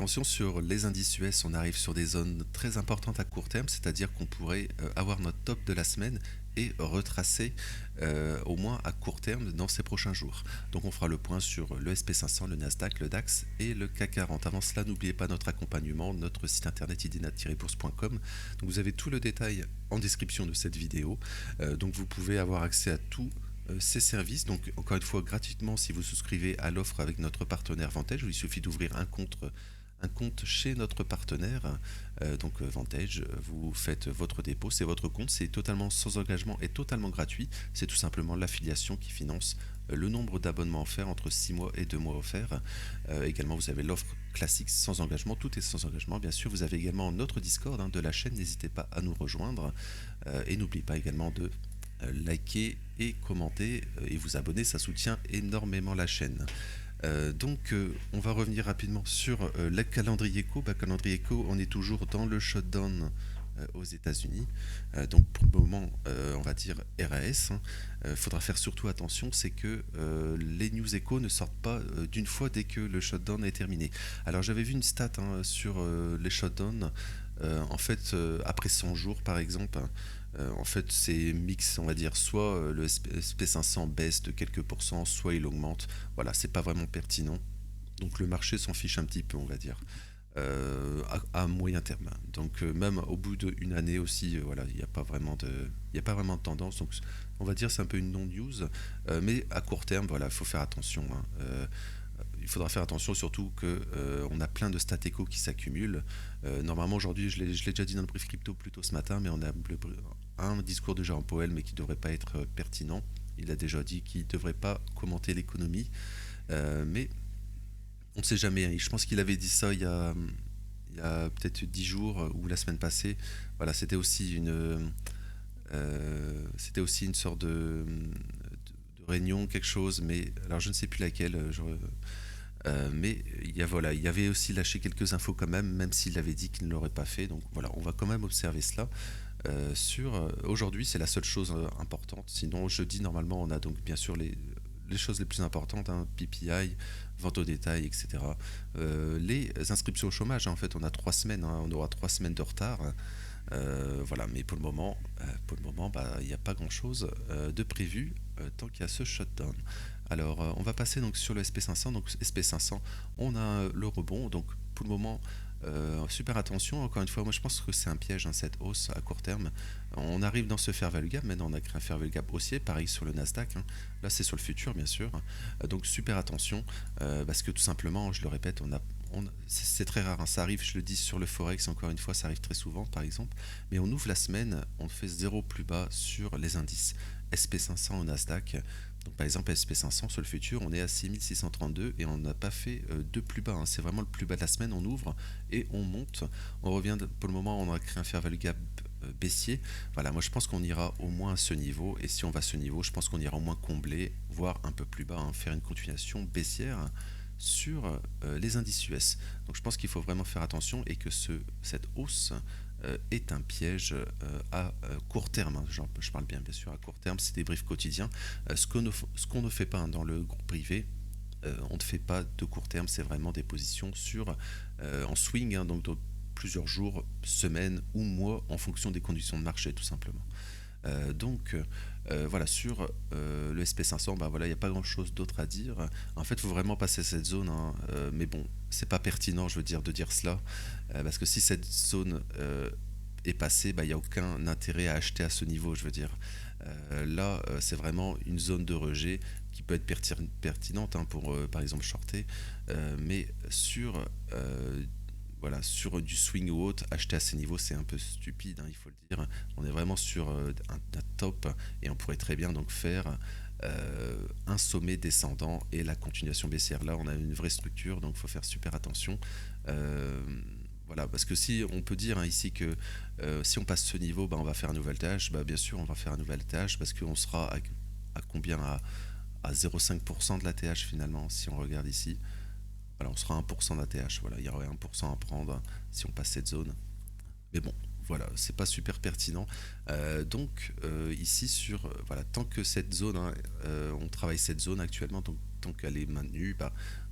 attention sur les indices US, on arrive sur des zones très importantes à court terme, c'est-à-dire qu'on pourrait avoir notre top de la semaine et retracer au moins à court terme dans ces prochains jours. Donc on fera le point sur le SP500, le Nasdaq, le DAX et le CAC 40. Avant cela, n'oubliez pas notre accompagnement, notre site internet idena-bourse.com. Donc vous avez tout le détail en description de cette vidéo. Donc vous pouvez avoir accès à tout ces services, donc encore une fois gratuitement si vous souscrivez à l'offre avec notre partenaire Vantage, où il suffit d'ouvrir un compte chez notre partenaire, donc Vantage, vous faites votre dépôt, c'est votre compte, c'est totalement sans engagement et totalement gratuit, c'est tout simplement l'affiliation qui finance le nombre d'abonnements offerts entre 6 mois et 2 mois offerts. Également vous avez l'offre classique sans engagement, tout est sans engagement bien sûr, vous avez également notre Discord de la chaîne, n'hésitez pas à nous rejoindre et n'oubliez pas également de liker et commenter et vous abonner, ça soutient énormément la chaîne. On va revenir rapidement sur le calendrier éco. Calendrier éco, on est toujours dans le shutdown aux États-Unis. Donc pour le moment, on va dire RAS. Faudra faire surtout attention, c'est que les news éco ne sortent pas d'une fois dès que le shutdown est terminé. Alors j'avais vu une stat sur les shutdowns. En fait, après 100 jours par exemple, en fait, c'est mix, on va dire, soit le SP500 baisse de quelques pourcents, soit il augmente. Voilà, c'est pas vraiment pertinent. Donc le marché s'en fiche un petit peu, on va dire, à moyen terme. Donc même au bout d'une année aussi, voilà, il n'y a pas vraiment de tendance. Donc on va dire c'est un peu une non-news, mais à court terme, voilà, il faut faire attention. Il faudra faire attention surtout qu'on a plein de stats éco qui s'accumulent. Normalement aujourd'hui, je l'ai déjà dit dans le brief crypto plus tôt ce matin, mais on a un discours de Jérôme Powell, mais qui ne devrait pas être pertinent. Il a déjà dit qu'il ne devrait pas commenter l'économie, mais on ne sait jamais. Je pense qu'il avait dit ça il y a peut-être 10 jours ou la semaine passée. Voilà, c'était aussi une sorte de réunion, quelque chose, mais alors je ne sais plus laquelle. Mais voilà, il avait aussi lâché quelques infos quand même s'il avait dit qu'il ne l'aurait pas fait. Donc voilà, on va quand même observer cela. Aujourd'hui, c'est la seule chose importante. Sinon, jeudi, normalement, on a donc bien sûr les choses les plus importantes, PPI, vente au détail, etc. Les inscriptions au chômage, en fait, on a 3 semaines, on aura 3 semaines de retard. Voilà, mais pour le moment, il n'y a pas grand-chose de prévu tant qu'il y a ce shutdown. Alors, on va passer donc sur le SP500. Donc, SP500, on a le rebond. Donc, pour le moment, super attention. Encore une fois, moi, je pense que c'est un piège, cette hausse à court terme. On arrive dans ce fair value gap. Maintenant, on a créé un fair value gap haussier. Pareil sur le Nasdaq. Là, c'est sur le futur, bien sûr. Donc, super attention. Parce que tout simplement, je le répète, c'est très rare, ça arrive, je le dis sur le Forex, encore une fois, ça arrive très souvent par exemple, mais on ouvre la semaine, on fait zéro plus bas sur les indices SP500 au Nasdaq. Donc par exemple SP500 sur le futur, on est à 6632 et on n'a pas fait de plus bas, c'est vraiment le plus bas de la semaine, on ouvre et on monte, on revient, pour le moment on a créé un fair value gap baissier. Voilà, moi je pense qu'on ira au moins à ce niveau, et si on va à ce niveau, je pense qu'on ira au moins combler, voire un peu plus bas, faire une continuation baissière sur les indices US. Donc je pense qu'il faut vraiment faire attention et que cette hausse est un piège à court terme. Je parle bien sûr à court terme, c'est des briefs quotidiens. Ce qu'on ne fait pas dans le groupe privé, on ne fait pas de court terme, c'est vraiment des positions en swing, donc de plusieurs jours, semaines ou mois en fonction des conditions de marché tout simplement. Voilà, sur le SP500, voilà, il n'y a pas grand chose d'autre à dire. En fait, il faut vraiment passer cette zone, mais bon, c'est pas pertinent, je veux dire, de dire cela, parce que si cette zone est passée, il n'y a aucun intérêt à acheter à ce niveau, je veux dire. Là, c'est vraiment une zone de rejet qui peut être pertinente pour, par exemple, shorter, mais voilà, sur du swing ou autre, acheter à ces niveaux, c'est un peu stupide, il faut le dire. On est vraiment sur un top et on pourrait très bien donc faire un sommet descendant et la continuation baissière. Là, on a une vraie structure, donc il faut faire super attention. Voilà, parce que si on peut dire ici que si on passe ce niveau, on va faire un nouvel TH, bien sûr, on va faire un nouvel TH parce qu'on sera à combien à 0,5% de la TH finalement, si on regarde ici. Voilà, on sera à 1% d'ATH, voilà, il y aurait 1% à prendre si on passe cette zone. Mais bon, voilà, c'est pas super pertinent. Ici, voilà, tant que cette zone, on travaille cette zone actuellement, tant qu'elle est maintenue,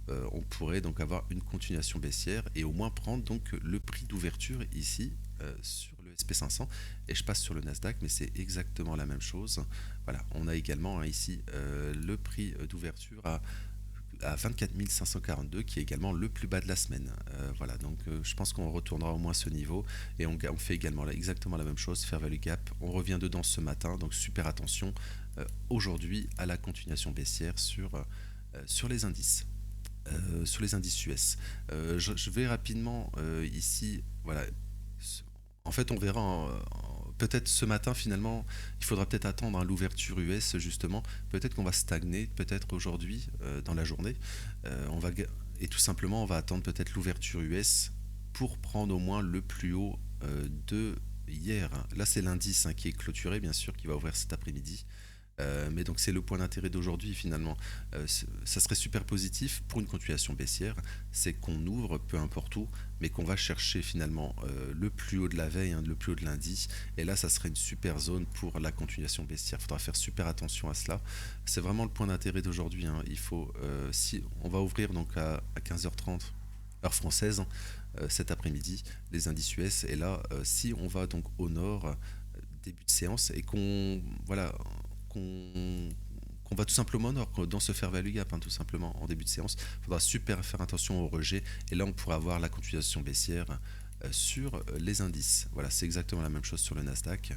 on pourrait donc avoir une continuation baissière et au moins prendre donc le prix d'ouverture ici sur le SP500. Et je passe sur le Nasdaq, mais c'est exactement la même chose. Voilà, on a également ici le prix d'ouverture à 24 542, qui est également le plus bas de la semaine. Voilà, donc je pense qu'on retournera au moins ce niveau et on fait également exactement la même chose, Fair Value Gap. On revient dedans ce matin, donc super attention aujourd'hui à la continuation baissière sur les indices. Sur les indices US. Je vais rapidement ici, voilà. En fait, on verra peut-être ce matin finalement, il faudra peut-être attendre l'ouverture US justement. Peut-être qu'on va stagner, peut-être aujourd'hui dans la journée. Et tout simplement, on va attendre peut-être l'ouverture US pour prendre au moins le plus haut de hier. Là, c'est l'indice qui est clôturé, bien sûr, qui va ouvrir cet après-midi. Mais donc c'est le point d'intérêt d'aujourd'hui finalement. Ça serait super positif pour une continuation baissière, c'est qu'on ouvre peu importe où, mais qu'on va chercher finalement le plus haut de la veille, le plus haut de lundi, et là ça serait une super zone pour la continuation baissière. Il faudra faire super attention à cela. C'est vraiment le point d'intérêt d'aujourd'hui. Il faut, si on va ouvrir donc à 15h30 heure française cet après-midi, les indices US, et là si on va donc au nord début de séance et qu'on qu'on va tout simplement au nord, dans ce fair value gap, tout simplement en début de séance. Il faudra super faire attention au rejet et là on pourra avoir la continuation baissière sur les indices. Voilà, c'est exactement la même chose sur le Nasdaq.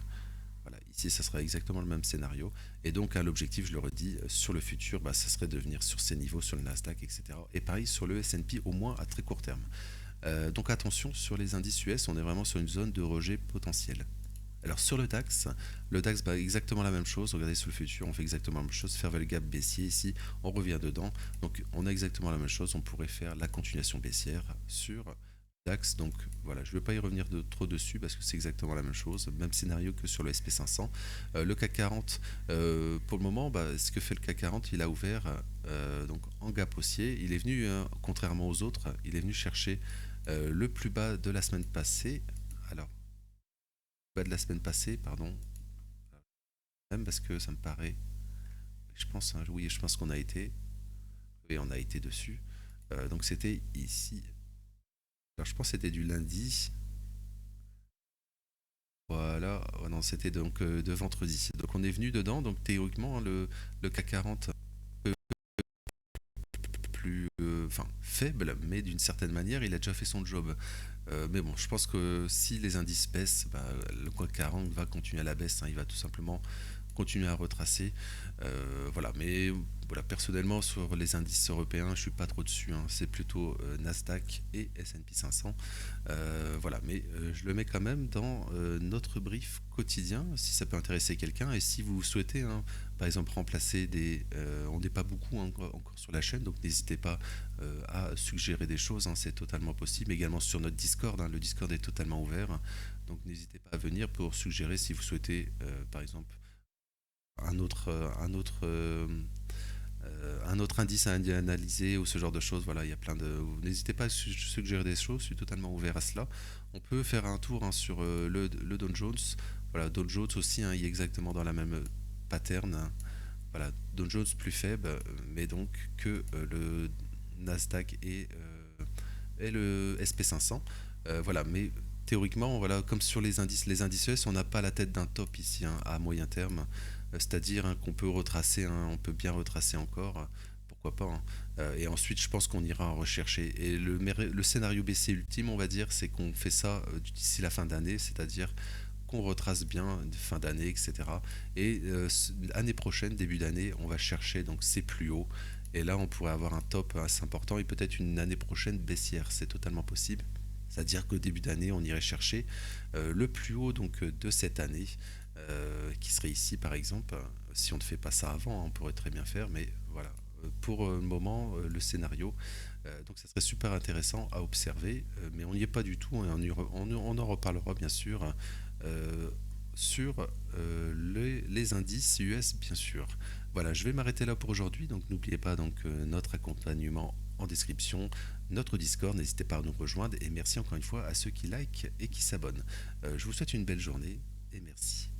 Voilà, ici ça sera exactement le même scénario. Et donc l'objectif, je le redis, sur le futur, ça serait de venir sur ces niveaux sur le Nasdaq, etc. Et pareil sur le S&P au moins à très court terme. Donc attention sur les indices US, on est vraiment sur une zone de rejet potentiel. Alors sur le DAX exactement la même chose. Regardez sur le futur, on fait exactement la même chose. Fair value gap baissier ici, on revient dedans. Donc on a exactement la même chose. On pourrait faire la continuation baissière sur DAX. Donc voilà, je ne vais pas y revenir trop dessus parce que c'est exactement la même chose. Même scénario que sur le SP500. Le CAC 40, pour le moment, ce que fait le CAC 40, il a ouvert donc en gap haussier. Il est venu, contrairement aux autres, il est venu chercher le plus bas de la semaine passée. Alors, de la semaine passée, pardon, même parce que ça me paraît, je pense, oui, je pense qu'on a été, et on a été dessus. Donc c'était ici. Alors je pense que c'était du lundi. Voilà, oh non, c'était donc de vendredi. Donc on est venu dedans. Donc théoriquement, le CAC 40 plus faible, mais d'une certaine manière, il a déjà fait son job. Mais bon, je pense que si les indices baissent, le CAC 40 va continuer à la baisse. Il va tout simplement continuer à retracer. Voilà, mais voilà, personnellement sur les indices européens, je suis pas trop dessus. C'est plutôt Nasdaq et S&P 500. Voilà, mais je le mets quand même dans notre brief quotidien, si ça peut intéresser quelqu'un. Et si vous souhaitez, par exemple, remplacer on n'est pas beaucoup encore sur la chaîne, donc n'hésitez pas à suggérer des choses. C'est totalement possible. Également sur notre Discord, le Discord est totalement ouvert. Donc n'hésitez pas à venir pour suggérer si vous souhaitez, par exemple, un autre indice à analyser ou ce genre de choses. Voilà, il y a plein de. N'hésitez pas à suggérer des choses, je suis totalement ouvert à cela. On peut faire un tour sur le Dow Jones. Voilà, Dow Jones aussi, il est exactement dans la même pattern. Voilà, Dow Jones plus faible, mais donc que le Nasdaq et le SP500. Voilà, mais théoriquement, voilà, comme sur les indices US, on n'a pas la tête d'un top ici à moyen terme. C'est-à-dire qu'on peut retracer, on peut bien retracer encore, pourquoi pas. Et ensuite, je pense qu'on ira en rechercher. Et le scénario baissier ultime, on va dire, c'est qu'on fait ça d'ici la fin d'année, c'est-à-dire qu'on retrace bien fin d'année, etc. Et l'année prochaine, début d'année, on va chercher donc ces plus hauts. Et là, on pourrait avoir un top assez important et peut-être une année prochaine baissière. C'est totalement possible. C'est-à-dire qu'au début d'année, on irait chercher le plus haut donc, de cette année, qui serait ici par exemple. Si on ne fait pas ça avant, on pourrait très bien faire, mais voilà. Pour le moment, le scénario, donc ça serait super intéressant à observer, mais on n'y est pas du tout, et on en reparlera bien sûr sur les indices US, bien sûr. Voilà, je vais m'arrêter là pour aujourd'hui, donc n'oubliez pas donc notre accompagnement en description, notre Discord, n'hésitez pas à nous rejoindre et merci encore une fois à ceux qui likent et qui s'abonnent. Je vous souhaite une belle journée et merci.